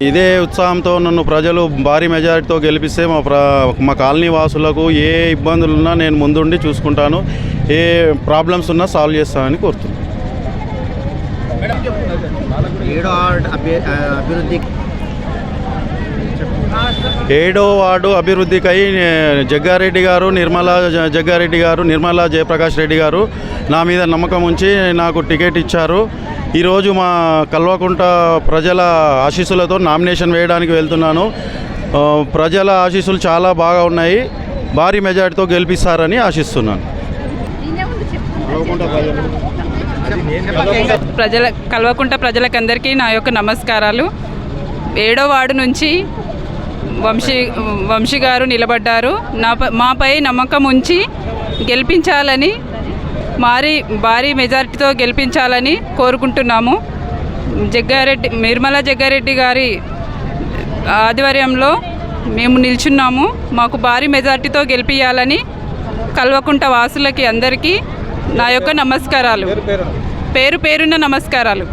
ఇదే ఉత్సాహంతో నన్ను ప్రజలు భారీ మెజారిటీతో గెలిపిస్తే మా కాలనీ వాసులకు ఏ ఇబ్బందులున్నా నేను ముందుండి చూసుకుంటాను. ఏ ప్రాబ్లమ్స్ ఉన్నా సాల్వ్ చేస్తానని కోరుతున్నాను. ఏడో వార్డు అభివృద్ధికై జగ్గారెడ్డి గారు, నిర్మలా జయప్రకాష్ రెడ్డి గారు నా మీద నమ్మకం ఉంచి నాకు టికెట్ ఇచ్చారు. ఈరోజు మా కల్వకుంట ప్రజల ఆశీస్సులతో నామినేషన్ వేయడానికి వెళ్తున్నాను. ప్రజల ఆశీస్సులు చాలా బాగా ఉన్నాయి. భారీ మెజార్టీతో గెలిపిస్తారని ఆశిస్తున్నాను. కల్వకుంట ప్రజలకందరికీ నా యొక్క నమస్కారాలు. 7వ వార్డు నుంచి వంశీ గారు నిలబడ్డారు. మాపై నమ్మకం ఉంచి గెలిపించాలని, భారీ మెజారిటీతో గెలిపించాలని కోరుకుంటున్నాము. నిర్మలా జగ్గారెడ్డి గారి ఆధ్వర్యంలో మేము నిల్చున్నాము. మాకు భారీ మెజారిటీతో గెలిపించాలని కల్వకుంట వాసులకి అందరికీ నా యొక్క నమస్కారాలు. పేరున నమస్కారాలు.